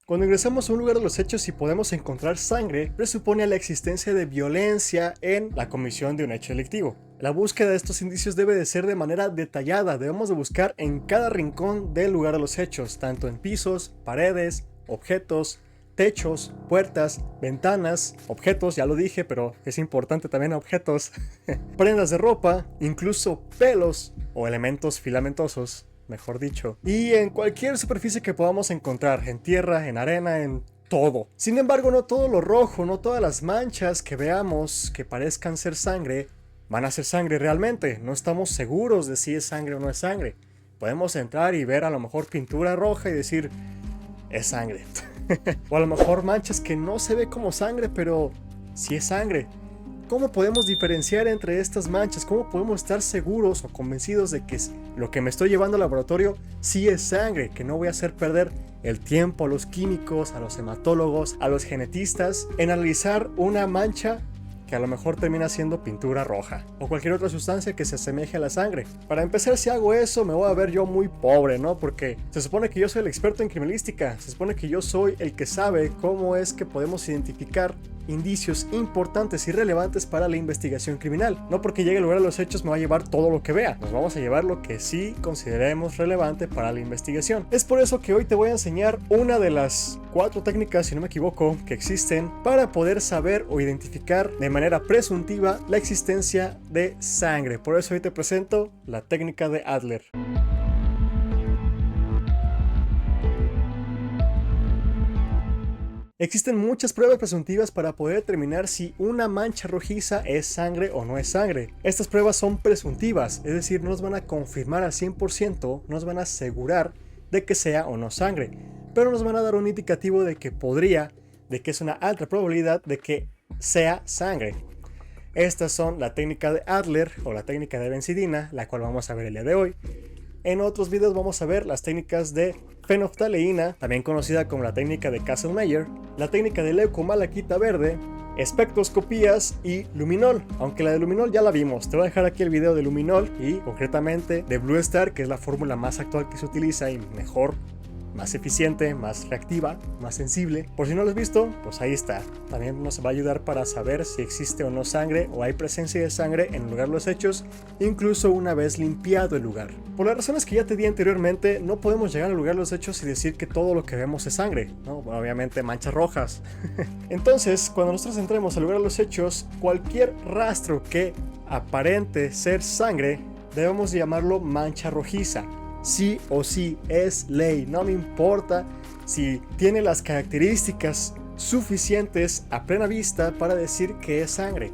Cuando ingresamos a un lugar de los hechos y podemos encontrar sangre, presupone la existencia de violencia en la comisión de un hecho delictivo. La búsqueda de estos indicios debe de ser de manera detallada, debemos de buscar en cada rincón del lugar de los hechos, tanto en pisos, paredes, objetos, techos, puertas, ventanas, objetos, ya lo dije, pero es importante también objetos, prendas de ropa, incluso pelos o elementos filamentosos, mejor dicho, y en cualquier superficie que podamos encontrar, en tierra, en arena, en todo. Sin embargo, no todo lo rojo, no todas las manchas que veamos que parezcan ser sangre, van a ser sangre realmente. No estamos seguros de si es sangre o no es sangre. Podemos entrar y ver a lo mejor pintura roja y decir, es sangre. O a lo mejor manchas que no se ve como sangre, pero sí es sangre. ¿Cómo podemos diferenciar entre estas manchas? ¿Cómo podemos estar seguros o convencidos de que lo que me estoy llevando al laboratorio sí es sangre? Que no voy a hacer perder el tiempo a los químicos, a los hematólogos, a los genetistas en analizar una mancha que a lo mejor termina siendo pintura roja o cualquier otra sustancia que se asemeje a la sangre. Para empezar, si hago eso me voy a ver yo muy pobre, ¿no? Porque se supone que yo soy el experto en criminalística, se supone que yo soy el que sabe cómo es que podemos identificar indicios importantes y relevantes para la investigación criminal. No porque llegue al lugar de los hechos me va a llevar todo lo que vea, nos vamos a llevar lo que sí consideremos relevante para la investigación. Es por eso que hoy te voy a enseñar una de las 4 técnicas, si no me equivoco, que existen para poder saber o identificar de manera presuntiva la existencia de sangre. Por eso hoy te presento la técnica de Adler. Existen muchas pruebas presuntivas para poder determinar si una mancha rojiza es sangre o no es sangre. Estas pruebas son presuntivas, es decir, no nos van a confirmar al 100%, no nos van a asegurar de que sea o no sangre, pero nos van a dar un indicativo de que de que es una alta probabilidad de que sea sangre. Estas son la técnica de Adler o la técnica de benzidina, la cual vamos a ver el día de hoy. En otros videos vamos a ver las técnicas de fenoftaleína, también conocida como la técnica de Kastle-Meyer, la técnica de leucomalaquita verde, espectroscopías y luminol, aunque la de luminol ya la vimos. Te voy a dejar aquí el video de luminol y concretamente de Blue Star, que es la fórmula más actual que se utiliza y mejor, más eficiente, más reactiva, más sensible. Por si no lo has visto, pues ahí está. También nos va a ayudar para saber si existe o no sangre o hay presencia de sangre en el lugar de los hechos, incluso una vez limpiado el lugar. Por las razones que ya te di anteriormente, no podemos llegar al lugar de los hechos y decir que todo lo que vemos es sangre, ¿no? Bueno, obviamente manchas rojas. Entonces, cuando nosotros entremos al lugar de los hechos, cualquier rastro que aparente ser sangre, debemos llamarlo mancha rojiza. Sí o sí es ley, no me importa si tiene las características suficientes a plena vista para decir que es sangre.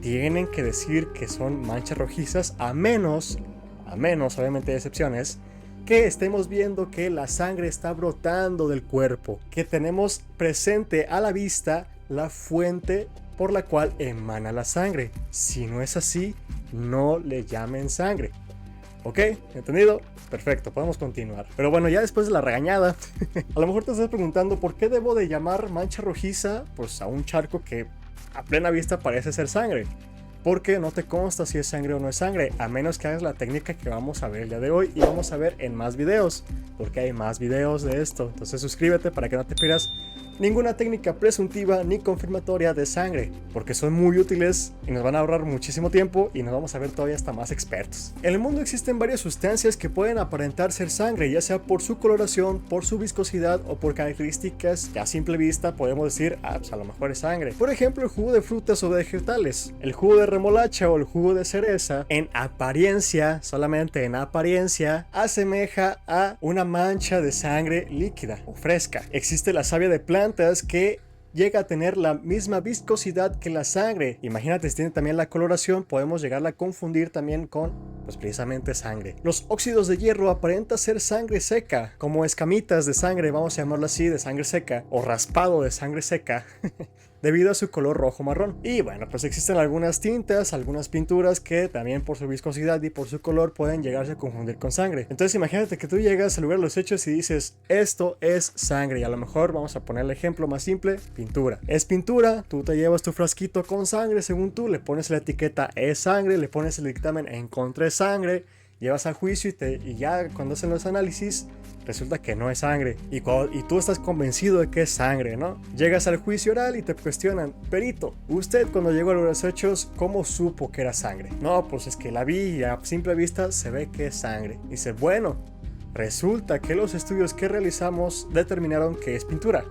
Tienen que decir que son manchas rojizas a menos, obviamente hay excepciones, que estemos viendo que la sangre está brotando del cuerpo, que tenemos presente a la vista la fuente por la cual emana la sangre. Si no es así, no le llamen sangre. ¿Ok? ¿Entendido? Perfecto, podemos continuar. Pero bueno, ya después de la regañada, a lo mejor te estás preguntando ¿por qué debo de llamar mancha rojiza pues a un charco que a plena vista parece ser sangre? Porque no te consta si es sangre o no es sangre, a menos que hagas la técnica que vamos a ver el día de hoy y vamos a ver en más videos, porque hay más videos de esto. Entonces suscríbete para que no te pierdas ninguna técnica presuntiva ni confirmatoria de sangre, porque son muy útiles y nos van a ahorrar muchísimo tiempo y nos vamos a ver todavía hasta más expertos. En el mundo existen varias sustancias que pueden aparentar ser sangre, ya sea por su coloración, por su viscosidad o por características que a simple vista podemos decir, pues a lo mejor es sangre. Por ejemplo, el jugo de frutas o vegetales, el jugo de remolacha o el jugo de cereza, en apariencia, solamente en apariencia, asemeja a una mancha de sangre líquida o fresca. Existe la savia de plantas que llega a tener la misma viscosidad que la sangre. Imagínate, si tiene también la coloración, podemos llegarla a confundir también con, pues precisamente, sangre. Los óxidos de hierro aparentan ser sangre seca, como escamitas de sangre, vamos a llamarlo así, de sangre seca, o raspado de sangre seca. Debido a su color rojo marrón. Y bueno, pues existen algunas tintas, algunas pinturas que también por su viscosidad y por su color pueden llegarse a confundir con sangre. Entonces imagínate que tú llegas al lugar de los hechos y dices, esto es sangre, y a lo mejor vamos a poner el ejemplo más simple, pintura. Es pintura, tú te llevas tu frasquito con sangre según tú, le pones la etiqueta es sangre, le pones el dictamen encontré sangre, llevas a juicio y ya cuando hacen los análisis resulta que no es sangre y tú estás convencido de que es sangre, ¿no? Llegas al juicio oral y te cuestionan: perito, usted cuando llegó a los hechos, ¿cómo supo que era sangre? No, pues es que la vi y a simple vista se ve que es sangre. Dice: bueno, resulta que los estudios que realizamos determinaron que es pintura.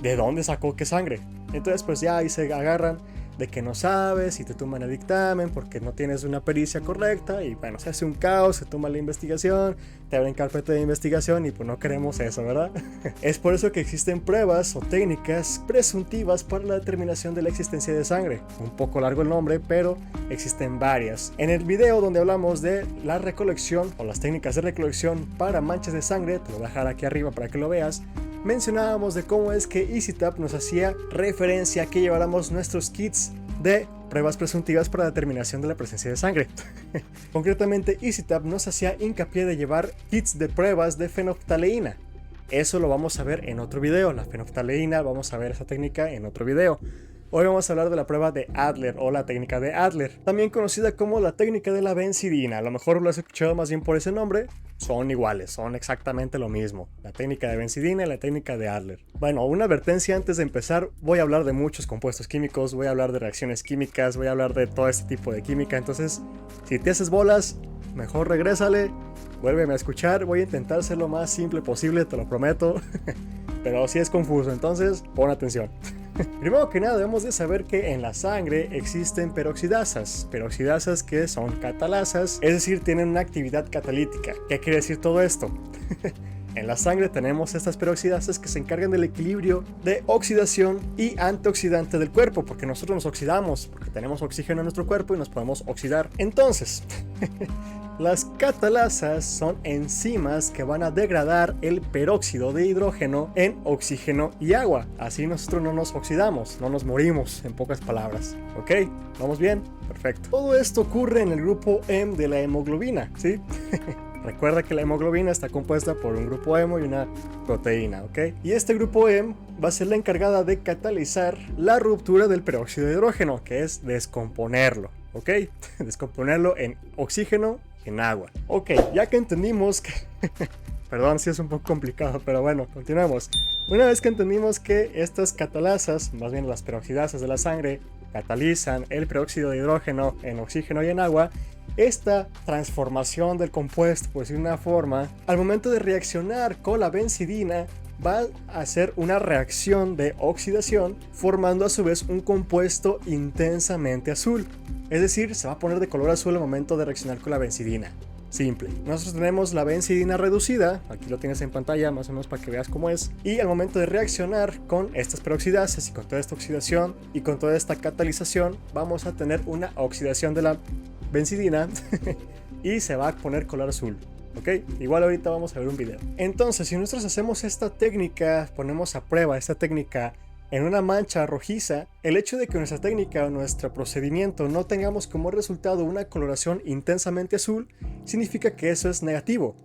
¿De dónde sacó que es sangre? Entonces pues ya ahí se agarran de que no sabes y te toman el dictamen porque no tienes una pericia correcta y bueno, se hace un caos, se toma la investigación, te abren carpeta de investigación y pues no queremos eso, ¿verdad? Es por eso que existen pruebas o técnicas presuntivas para la determinación de la existencia de sangre. Un poco largo el nombre, pero existen varias. En el video donde hablamos de la recolección o las técnicas de recolección para manchas de sangre, te lo voy a dejar aquí arriba para que lo veas, mencionábamos de cómo es que EasyTap nos hacía referencia a que lleváramos nuestros kits de pruebas presuntivas para la determinación de la presencia de sangre. Concretamente, EasyTap nos hacía hincapié de llevar kits de pruebas de fenoftaleína. Eso lo vamos a ver en otro video. La fenoftaleína, vamos a ver esa técnica en otro video. Hoy vamos a hablar de la prueba de Adler o la técnica de Adler, también conocida como la técnica de la benzidina. A lo mejor lo has escuchado más bien por ese nombre. Son iguales, son exactamente lo mismo. La técnica de benzidina y la técnica de Adler. Bueno, una advertencia antes de empezar. Voy a hablar de muchos compuestos químicos, voy a hablar de reacciones químicas, voy a hablar de todo este tipo de química. Entonces, si te haces bolas, mejor regrésale, vuélveme a escuchar. Voy a intentar ser lo más simple posible, te lo prometo. Pero si es confuso, entonces pon atención. Primero que nada debemos de saber que en la sangre existen peroxidasas que son catalasas, es decir, tienen una actividad catalítica. ¿Qué quiere decir todo esto? En la sangre tenemos estas peroxidasas que se encargan del equilibrio de oxidación y antioxidante del cuerpo, porque nosotros nos oxidamos, porque tenemos oxígeno en nuestro cuerpo y nos podemos oxidar. Entonces, las catalasas son enzimas que van a degradar el peróxido de hidrógeno en oxígeno y agua. Así nosotros no nos oxidamos, no nos morimos, en pocas palabras. ¿Ok? ¿Vamos bien? Perfecto. Todo esto ocurre en el grupo M de la hemoglobina, ¿sí? Recuerda que la hemoglobina está compuesta por un grupo hemo y una proteína, ¿ok? Y este grupo hemo va a ser la encargada de catalizar la ruptura del peróxido de hidrógeno, que es descomponerlo, ¿ok? Descomponerlo en oxígeno y en agua. Ok, ya que entendimos que... Perdón si es un poco complicado, pero bueno, continuamos. Una vez que entendimos que estas catalasas, más bien las peroxidasas de la sangre, catalizan el peróxido de hidrógeno en oxígeno y en agua, esta transformación del compuesto, pues de una forma, al momento de reaccionar con la benzidina, va a hacer una reacción de oxidación, formando a su vez un compuesto intensamente azul. Es decir, se va a poner de color azul al momento de reaccionar con la benzidina. Simple. Nosotros tenemos la benzidina reducida, aquí lo tienes en pantalla más o menos para que veas cómo es, y al momento de reaccionar con estas peroxidasas y con toda esta oxidación y con toda esta catalización, vamos a tener una oxidación de la benzidina y se va a poner color azul. ¿Ok? Igual ahorita vamos a ver un video. Entonces, si nosotros hacemos esta técnica, ponemos a prueba esta técnica en una mancha rojiza, el hecho de que nuestra técnica o nuestro procedimiento no tengamos como resultado una coloración intensamente azul, significa que eso es negativo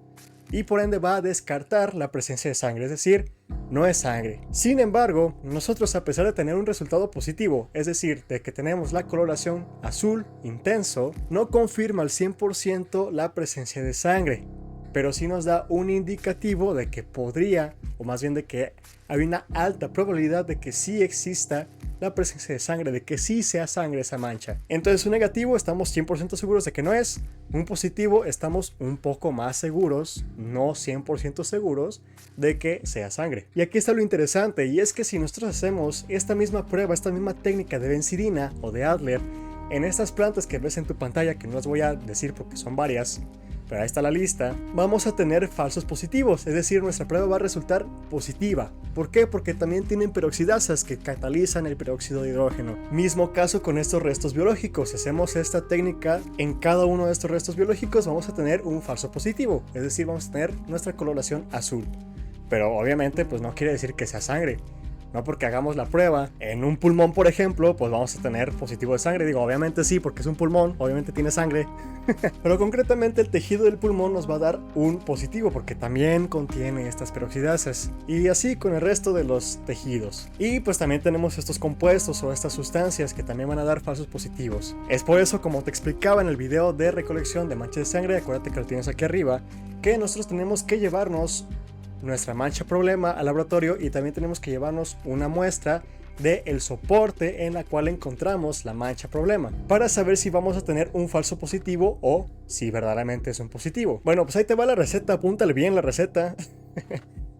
y por ende va a descartar la presencia de sangre, es decir, no es sangre. Sin embargo, nosotros, a pesar de tener un resultado positivo, es decir, de que tenemos la coloración azul intenso, no confirma al 100% la presencia de sangre, pero sí nos da un indicativo de que podría, o más bien de que hay una alta probabilidad de que sí exista la presencia de sangre, de que sí sea sangre esa mancha. Entonces, un negativo estamos 100% seguros de que no es, un positivo estamos un poco más seguros, no 100% seguros de que sea sangre. Y aquí está lo interesante, y es que si nosotros hacemos esta misma prueba, esta misma técnica de benzidina o de Adler en estas plantas que ves en tu pantalla, que no las voy a decir porque son varias, pero ahí está la lista, vamos a tener falsos positivos, es decir, nuestra prueba va a resultar positiva. ¿Por qué? Porque también tienen peroxidasas que catalizan el peróxido de hidrógeno. Mismo caso con estos restos biológicos. Si hacemos esta técnica en cada uno de estos restos biológicos, vamos a tener un falso positivo, es decir, vamos a tener nuestra coloración azul. Pero obviamente pues no quiere decir que sea sangre. No porque hagamos la prueba en un pulmón, por ejemplo, pues vamos a tener positivo de sangre. Digo, obviamente sí, porque es un pulmón, obviamente tiene sangre. Pero concretamente el tejido del pulmón nos va a dar un positivo porque también contiene estas peroxidasas. Y así con el resto de los tejidos. Y pues también tenemos estos compuestos o estas sustancias que también van a dar falsos positivos. Es por eso, como te explicaba en el video de recolección de manchas de sangre, acuérdate que lo tienes aquí arriba, que nosotros tenemos que llevarnos nuestra mancha problema al laboratorio y también tenemos que llevarnos una muestra del soporte en la cual encontramos la mancha problema para saber si vamos a tener un falso positivo o si verdaderamente es un positivo. Bueno, pues ahí te va la receta, apúntale bien la receta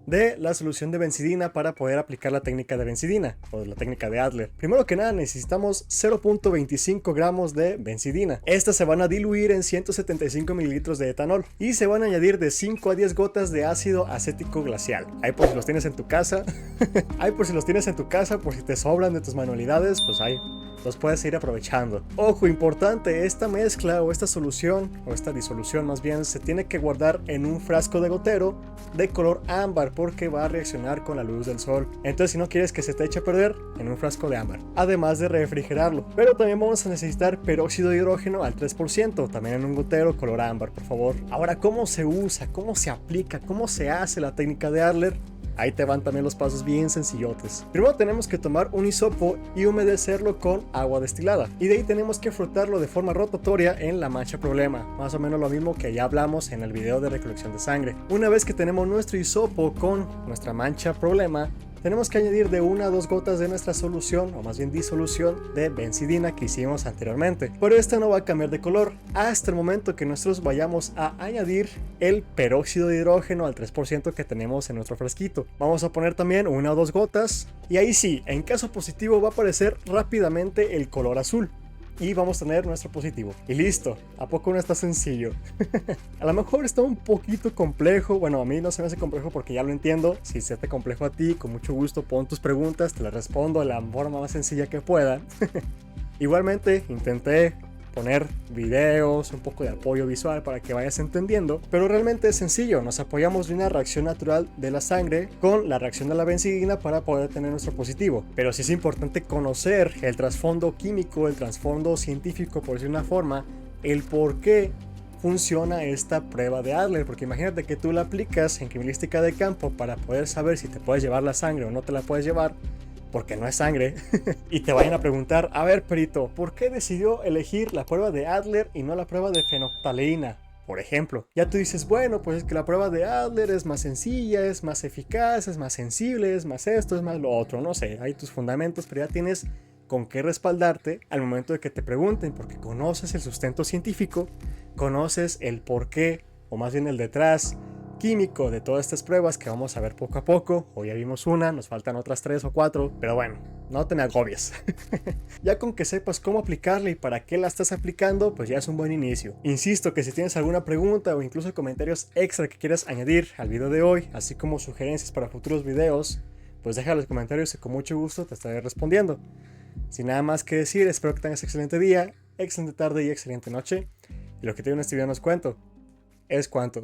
de la solución de benzidina para poder aplicar la técnica de benzidina o la técnica de Adler. Primero que nada necesitamos 0.25 gramos de benzidina. Estas se van a diluir en 175 mililitros de etanol y se van a añadir de 5 a 10 gotas de ácido acético glacial. Ahí por si los tienes en tu casa, por si te sobran de tus manualidades, pues ahí los puedes ir aprovechando. Ojo, importante, esta mezcla o esta solución o esta disolución más bien se tiene que guardar en un frasco de gotero de color ámbar porque va a reaccionar con la luz del sol. Entonces si no quieres que se te eche a perder, en un frasco de ámbar, además de refrigerarlo. Pero también vamos a necesitar peróxido de hidrógeno al 3%, también en un gotero color ámbar, por favor. Ahora, ¿cómo se usa? ¿Cómo se aplica? ¿Cómo se hace la técnica de Adler? Ahí te van también los pasos bien sencillotes. Primero tenemos que tomar un hisopo y humedecerlo con agua destilada. Y de ahí tenemos que frotarlo de forma rotatoria en la mancha problema. Más o menos lo mismo que ya hablamos en el video de recolección de sangre. Una vez que tenemos nuestro hisopo con nuestra mancha problema, tenemos que añadir de 1 a 2 gotas de nuestra solución, o más bien disolución, de benzidina que hicimos anteriormente. Pero esta no va a cambiar de color hasta el momento que nosotros vayamos a añadir el peróxido de hidrógeno al 3% que tenemos en nuestro frasquito. Vamos a poner también 1 o 2 gotas y ahí sí, en caso positivo va a aparecer rápidamente el color azul. Y vamos a tener nuestro positivo. Y listo. ¿A poco no está sencillo? A lo mejor está un poquito complejo. Bueno, a mí no se me hace complejo porque ya lo entiendo. Si se te complejo a ti, con mucho gusto pon tus preguntas. Te las respondo de la forma más sencilla que pueda. Igualmente intenté poner videos, un poco de apoyo visual para que vayas entendiendo, pero realmente es sencillo. Nos apoyamos de una reacción natural de la sangre con la reacción de la benzidina para poder tener nuestro positivo. Pero sí es importante conocer el trasfondo químico, el trasfondo científico, por decir una forma, el por qué funciona esta prueba de Adler, porque imagínate que tú la aplicas en criminalística de campo para poder saber si te puedes llevar la sangre o no te la puedes llevar, porque no es sangre, y te vayan a preguntar, a ver, perito, ¿por qué decidió elegir la prueba de Adler y no la prueba de fenolftaleína? Por ejemplo, ya tú dices, bueno, pues es que la prueba de Adler es más sencilla, es más eficaz, es más sensible, es más esto, es más lo otro, no sé, hay tus fundamentos, pero ya tienes con qué respaldarte al momento de que te pregunten, porque conoces el sustento científico, conoces el por qué, o más bien el detrás químico de todas estas pruebas que vamos a ver poco a poco. Hoy ya vimos una, nos faltan otras 3 o 4, pero bueno, no te me agobies. Ya con que sepas cómo aplicarla y para qué la estás aplicando, pues ya es un buen inicio. Insisto que si tienes alguna pregunta o incluso comentarios extra que quieras añadir al video de hoy, así como sugerencias para futuros videos, pues deja los comentarios y con mucho gusto te estaré respondiendo. Sin nada más que decir, espero que tengas excelente día, excelente tarde y excelente noche. Y lo que te digo en este video no es cuento, es cuanto.